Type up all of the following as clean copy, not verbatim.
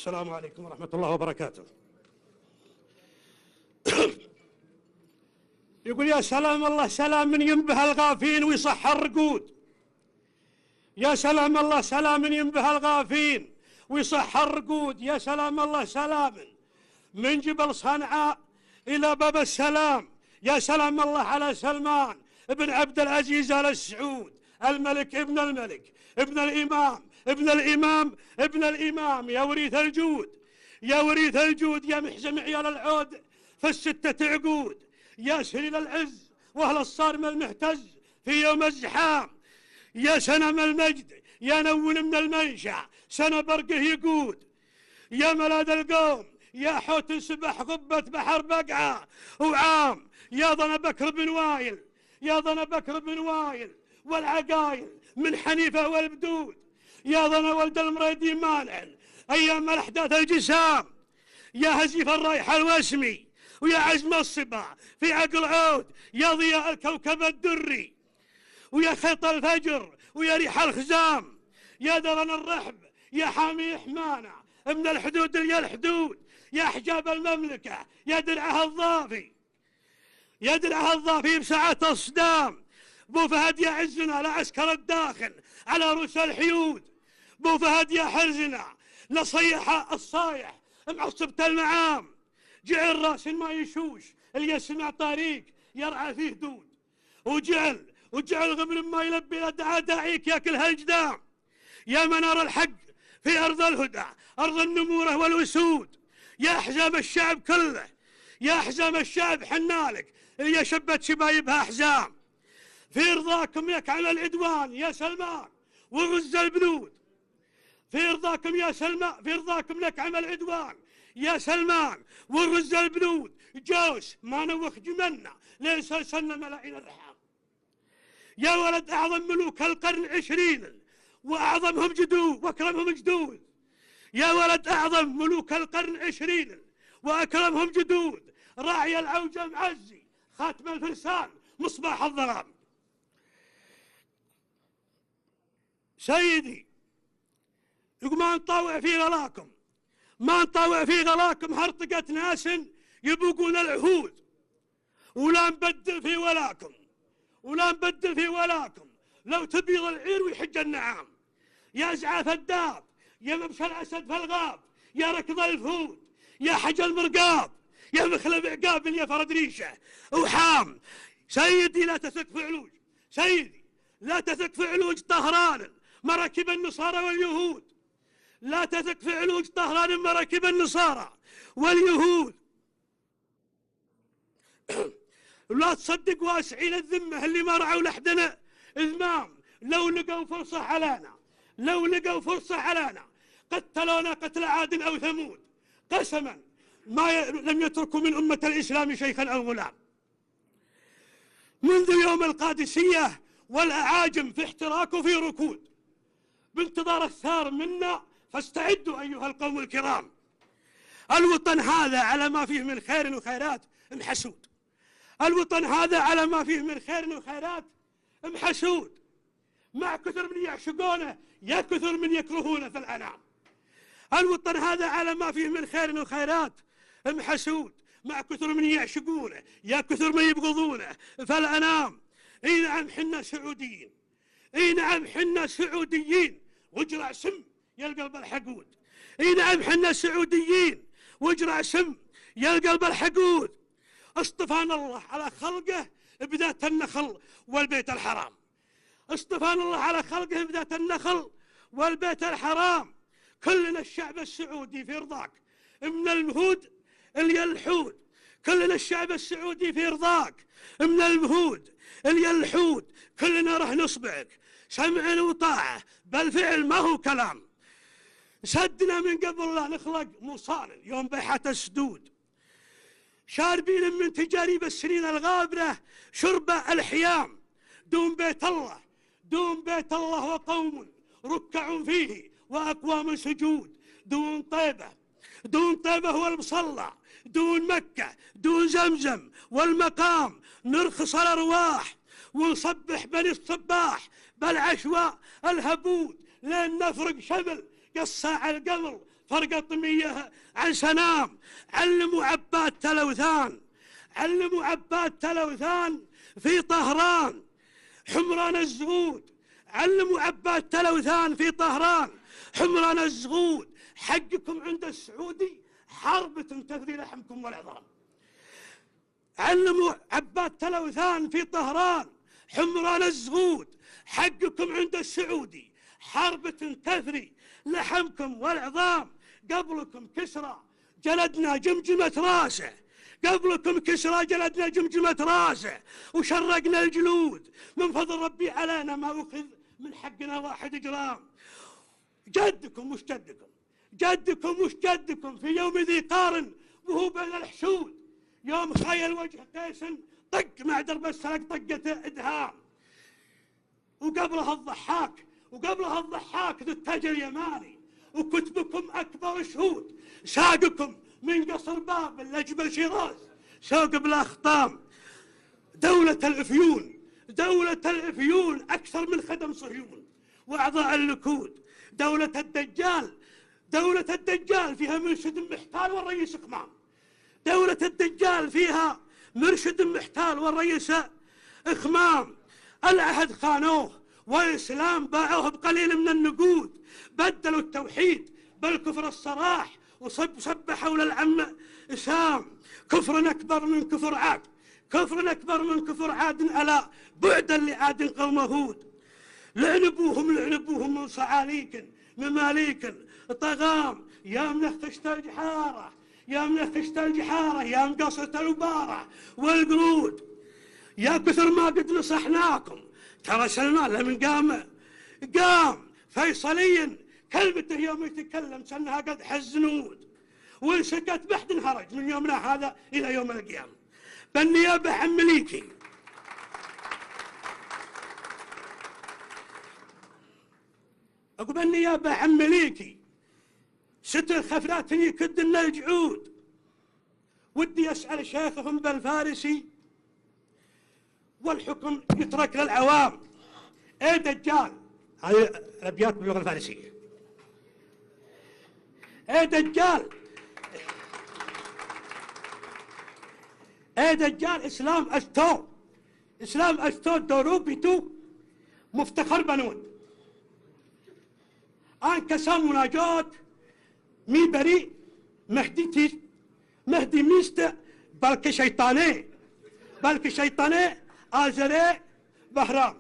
السلام عليكم ورحمة الله وبركاته. يقول يا سلام الله سلام من ينبه الغافين ويصح الرقود. يا سلام الله سلام من ينبه الغافين ويصح الرقود. يا سلام الله سلام من جبل صنعاء إلى باب السلام. يا سلام الله على سلمان ابن عبد العزيز آل سعود، الملك ابن الملك ابن الإمام ابن الإمام ابن الإمام. يا وريث الجود يا وريث الجود، يا محزم عيال العود في الستة عقود. يا سليل العز واهل الصارم المهتز في يوم الزحام. يا سنم المجد يا نون من المنشع سنة برقه يقود. يا ملاذ القوم يا حوت سبح غبة بحر بقعة وعام. يا ظن بكر بن وايل يا ظن بكر بن وايل والعقايل من حنيفة والبدود. يا ظن ولد المريدي مانع أيام الأحداث الجسام. يا هزيف الرايحة الوسمي ويا عزم الصبا في عقل عود. يا ضياء الكوكب الدري ويا خيط الفجر ويا ريح الخزام. يا درن الرحب يا حامي حمانة من الحدود يا الحدود. يا حجاب المملكة يا درعها الضافي يا درعها الضافي بساعة الصدام. بو فهد يا عزنا لعسكر الداخل على رؤوس الحيود. بو فهد يا حرزنا لصيح الصايح معصبة المعام. جعل راس ما يشوش اللي يسمع طريق يرعى فيه دود. وجعل غبن ما يلبي لدعاء داعيك ياكل هالجدام. يا منار الحق في أرض الهدى أرض النمورة والأسود. يا أحزاب الشعب كله يا أحزاب الشعب حنالك اللي شبت شبايبها أحزام. في رضاكم يكعن العدوان يا سلمان وغز البنود. في رضاكم يا سلمان في رضاكم لك عمل عدوان يا سلمان والرز البنود. جوش ما نوخ جمنا ليس سن ملاعين الرحام. يا ولد أعظم ملوك القرن 20 وأعظمهم جدود وأكرمهم جدود. يا ولد أعظم ملوك القرن 20 وأكرمهم جدود. راعي العوجة معزي خاتم الفرسان مصباح الظلام. سيدي يقول ما نطاوع في غلاكم ما نطاوع في غلاكم هرطقة ناس يبوقون العهود. ولا نبدل في ولاكم ولا نبدل في ولاكم لو تبيض العير ويحج النعام. يا زعاف الداب يا مبشى الأسد في الغاب يا ركض الفهود يا حج المرقاب يا مخلب عقاب يا فرد ريشه وحام. سيدي لا تثق في علوج سيدي لا تثق في علوج طهران مراكب النصارى واليهود. لا تثق في علوج طهران مراكب النصارى واليهود. لا تصدق واسعين الذمة اللي ما رعوا لحدنا إذمام. لو لقوا فرصة علينا لو لقوا فرصة علينا قتلونا قتل عاد أو ثمود. قسما لم يتركوا من أمة الإسلام شيخا أو غلام. منذ يوم القادسية والأعاجم في احتراك وفي ركود بانتظار الثار منا. فاستعدوا أيها القوم الكرام. الوطن هذا على ما فيه من خير وخيرات محسود. الوطن هذا على ما فيه من خير وخيرات محسود. مع كثر من يعشقونه يا كثر من يكرهونه في الأنام. الوطن هذا على ما فيه من خير وخيرات محسود. مع كثر من يعشقونه يا كثر من يبغضونه في الأنام. اي نعم حنا سعوديين اي نعم حنا سعوديين واجرع سم يا القلب الحقود. اي نعم حنا سعوديين واجرع سم يا القلب الحقود. اصطفانا الله على خلقه بذات النخل والبيت الحرام. اصطفانا الله على خلقه بذات النخل والبيت الحرام. كلنا الشعب السعودي في رضاك من المهود اللي الحود. كلنا الشعب السعودي في رضاك من المهود اللي الحود. كلنا راح نصبعك سمع وطاعة بالفعل ما هو كلام. سدنا من قبل لا نخلق مصان يوم بيحة السدود. شاربين من تجارب السنين الغابرة شرب الحيام. دون بيت الله دون بيت الله وقوم ركع فيه وأقوام سجود. دون طيبة والمصلى دون مكة دون زمزم والمقام. نرخص الأرواح ونصبح بني الصباح بالعشواء الهبود لين نفرق شمل قصاع القمر فرقطمية عن سنام. علموا عباد تلوثان، علموا عباد تلوثان في طهران حمران الزغود. علموا عباد تلوثان في طهران حمران الزغود. حقكم عند السعودي حرب تفدي لحمكم والعظام. علموا عباد تلوثان في طهران حمران الزغود. حقكم عند السعودي حرب تثري لحمكم والعظام. قبلكم كسرى جلدنا جمجمة راسه، قبلكم كسرى جلدنا جمجمة راسه وشرقنا الجلود. من فضل ربي علينا ما أخذ من حقنا 1 جرام. جدكم مش جدكم، جدكم مش جدكم في يوم ذي قارن وهو بين الحشود. يوم خيل وجه قيس طق مع درب السلق طقته إدهام. وقبلها الضحاك، وقبلها الضحاك ذو التاج اليماني. وكتبكم أكبر شهود، ساقكم من قصر بابل لجبل شيراز سوق بلا خطام. دولة الإفيون، دولة الإفيون أكثر من خدم صهيون وأعضاء اللكود. دولة الدجال، دولة الدجال فيها مرشد محتال والرئيس إقمام. دولة الدجال فيها مرشد محتال والرئيس إخمام. العهد خانوه والإسلام باعوه بقليل من النقود. بدلوا التوحيد بالكفر الصراح وصبحوا للعم إسام. كفر أكبر من كفر عاد، كفر أكبر من كفر عاد ألا بعدا لعاد قوم هود. لعنبوهم لعنبوهم من صعاليك مماليك طغام. يا منخشت الجحارة، يا منخشت الجحارة، يا مقصة الوبارة والقرود. يا كثر ما قد نصحناكم ترى سلمان لمن قام فيصليا كلمته يوم يتكلم سنها قد حزنود. وإن سكت بحد انهرج من يومنا هذا إلى يوم القيامة. بالنيابة عن مليكي، أقول بالنيابة عن مليكي 6 خفرات يكدن الجعود. ودي أسأل شيخهم بالفارسي والحكم يترك للعوام. ايه دجال، هذه الابيات باللغه الفارسيه. ايه دجال، ايه دجال اسلام اشتو، اسلام اشتو دورو بيتو مفتخر بنون. ان كسام مناجات مي بري مهدي مهدي ميست بلكي شيطاني، بلكي شيطاني آزري بهرام.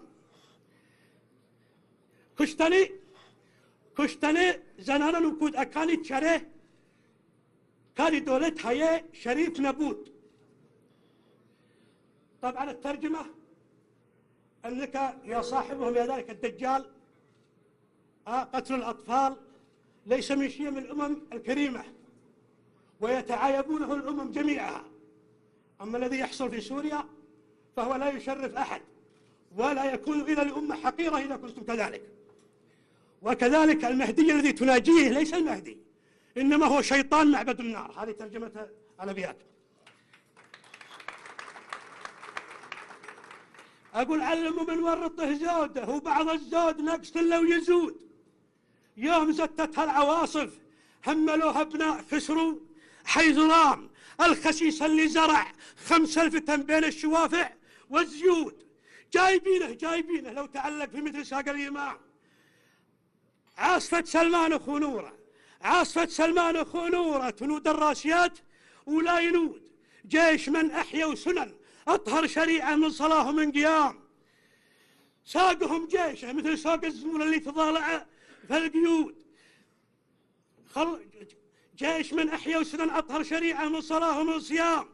كشتني زنانا نكود أكاني تشاره كاني دولة هاي شريف نبود. طبعا الترجمة أنك يا صاحبهم يا ذلك الدجال قتل الأطفال ليس من شيم الأمم الكريمة ويتعايبونه الأمم جميعها. أما الذي يحصل في سوريا فهو لا يشرف أحد ولا يكون إلى الأمة حقيرة إذا كنتم كذلك. وكذلك المهدي الذي تناجيه ليس المهدي، إنما هو شيطان معبد النار. هذه ترجمة الأبيات. أقول علموا من ورطه زوده وبعض الزود نقص لو يزود. يوم زتتها العواصف هملوها ابناء خسروا حيث رام. الخسيس اللي زرع 5000 تن بين الشوافع والزيود. جايبينه لو تعلق في مثل ساق الإمام. عاصفة سلمان خنورة، عاصفة سلمان خنورة تنود الراسيات ولا ينود. جيش من أحيوا سنن أطهر شريعة من صلاة ومن قيام. ساقهم جيشه مثل ساق الزمور اللي تضالع في القيود. جيش من أحيوا سنن أطهر شريعة من صلاة ومن صيام.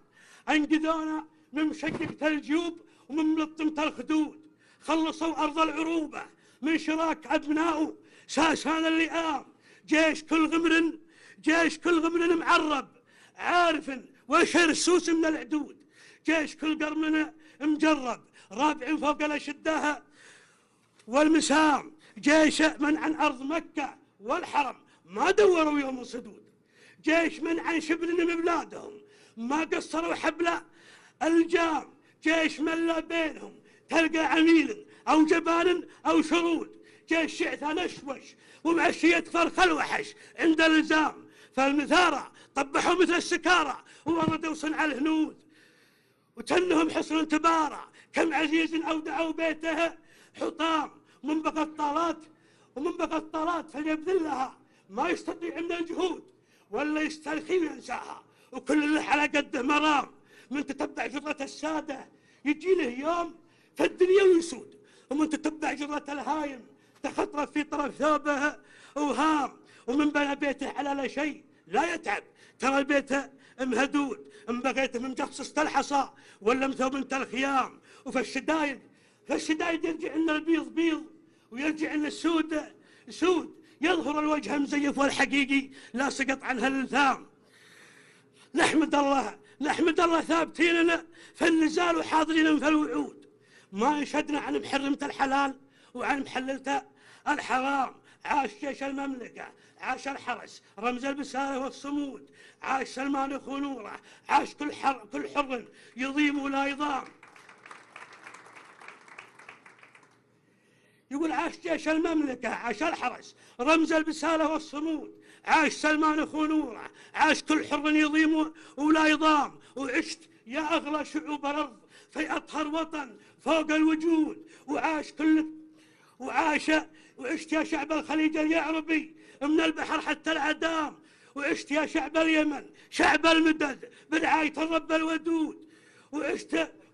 أنقذونا من مشققة الجيوب ومن ملطمة الخدود. خلصوا أرض العروبة من شراك أبنائه ساسان اللئام. جيش كل غمر معرب عارف وشر السوس من العدود. جيش كل قرمنة مجرب رابع فوق الأشداها والمسام. جيش من عن أرض مكة والحرم ما دوروا يوم الصدود. جيش من عن شبل من بلادهم ما قصروا حبل الجام. جيش من لا بينهم تلقى عميل أو جبان أو شرود. جيش شعثة نشوش ومعشية فرخ الوحش عند الزام. فالمثارة طبحوا مثل السكارى ووردوا صنع الهنود، وتنهم حصن تبارى كم عزيز أودعوا بيته حطام. من بقى الطالات ومن بقى الطالات فليبذلها ما يستطيع من الجهود، ولا يسترخي وينساها، وكل اللي على قده مرام. من تتبع جرة السادة يجي له يوم في الدنيا ويسود، ومن تتبع جرة الهايم تخطرف في طرف ثوبه وهام. ومن بنى بيته على لا شيء لا يتعب، ترى البيت مهدود. ان بغيت من مجصص الحصى ولا مثوب انت الخيام. وفي الشدايد يرجع لنا البيض بيض، ويرجع لنا السود سود. يظهر الوجه مزيف والحقيقي لا سقط عنها اللثام. نحمد الله ثابتين في النزال وحاضرين في الوعود. ما انشدنا عن محرمة الحلال وعن محللة الحرام. عاش جيش المملكة، عاش الحرس رمز البسالة والصمود، عاش سلمان اخو نوره، عاش كل حر يضيم ولا يضام. يقول عاش جيش المملكة، عاش الحرس رمز البسالة والصمود، عاش سلمان اخو نوره، عاش كل حر يضيم ولا يضام. وعشت يا اغلى شعوب الارض في اطهر وطن فوق الوجود، وعشت يا شعب الخليج اليعربي من البحر حتى العدام. وعشت يا شعب اليمن شعب المدد برعاية الرب الودود.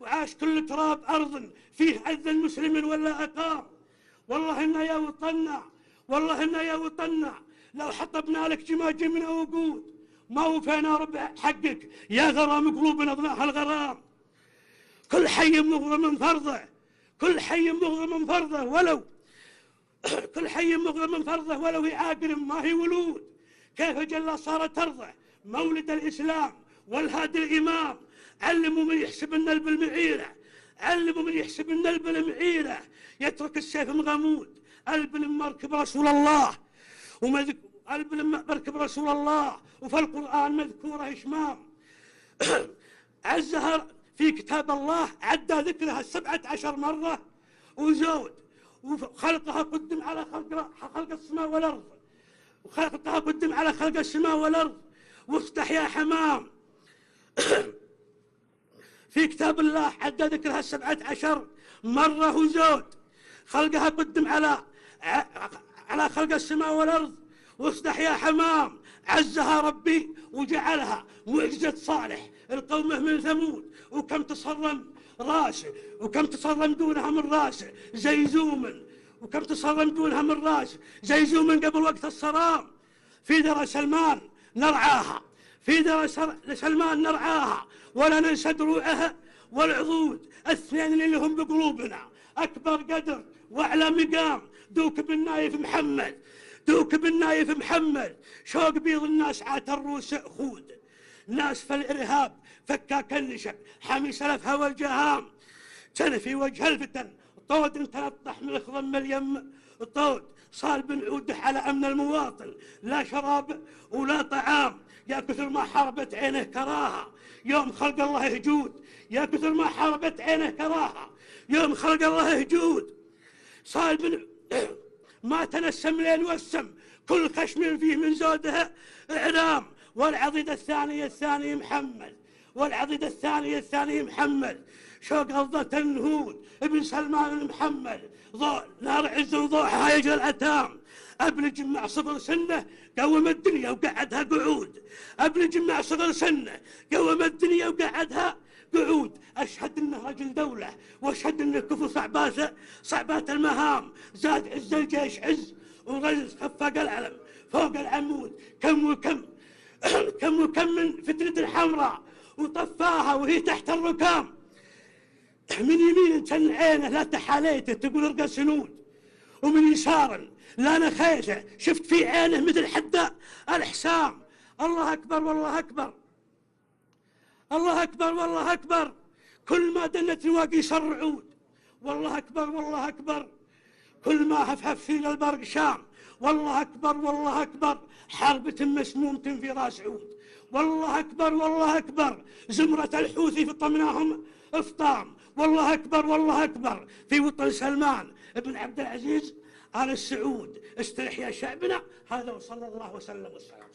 وعاش كل تراب أرض فيه عز المسلم ولا أقام. والله إنا يا وطنا لو حطبنا لك جماجم من وقود، ما وفينا ربع حقك يا غرام قلوبنا ضناها الغرام. كل حي مغرم من فرضه ولو هي عاقل ما هي ولود. كيف جل صار ترضى مولد الإسلام والهادي الإمام. علموا من يحسب النلب المعيرة، يترك السيف مغمود. البلم مركب رسول الله وفي القرآن مذكورة إشمام. عزها في كتاب الله عدى ذكرها 17 مرة وزود. وخلقها قدم على خلق السماء والأرض، وافتح يا حمام. في كتاب الله عدى ذكرها 17 مرة وزود. خلقها قدم على خلق السماء والأرض، وافتح يا حمام. عزها ربي وجعلها معجزة صالح القومه من ثمود. وكم تصرم دونها من راسه زي زوم قبل وقت الصرام. في در سلمان نرعاها ولا ننسى دروعها والعضود. الاثنين اللي هم بقلوبنا أكبر قدر وأعلى مقام. دوك بالنايف محمد شوق بيض الناس عات الروس خود. ناس في الإرهاب فكاك النشب حامي سلفها والجهام. تنفي وجه الفتن طود تنطح من خضم اليم طود. صال بن عوده على أمن المواطن لا شراب ولا طعام. يا كثر ما حاربت عينه كراها يوم خلق الله هجود. صال بن ما تنسم ليل والسم كل خشم فيه من زودها إعلام. والعضيد الثاني محمد شوق غضة النهود ابن سلمان المحمد. ضوء نار عز وضوحها يجري الأتام. أبلج مع صغر سنه قوم الدنيا وقعدها قعود. أشهد أنه رجل دولة وأشهد أنه كفو صعبات المهام. زاد عز الجيش عز ورز خفق العلم فوق العمود. كم من فتنة حمراء وطفاها وهي تحت الركام. من يمين تن عينه لا تحاليته تقول ارقى سنود، ومن يسار لا نخيته شفت في عينه مثل حد الحسام. الله أكبر والله أكبر كل ما دنت نواقيس الرعود. والله أكبر كل ما هفهف في البرق شام. والله أكبر حربة مسمومة في راس عود. والله أكبر زمرة الحوثي فطمناهم افطام. والله أكبر في وطن سلمان ابن عبد العزيز آل السعود. استرح يا شعبنا. هذا وصلى الله وسلم والسلام.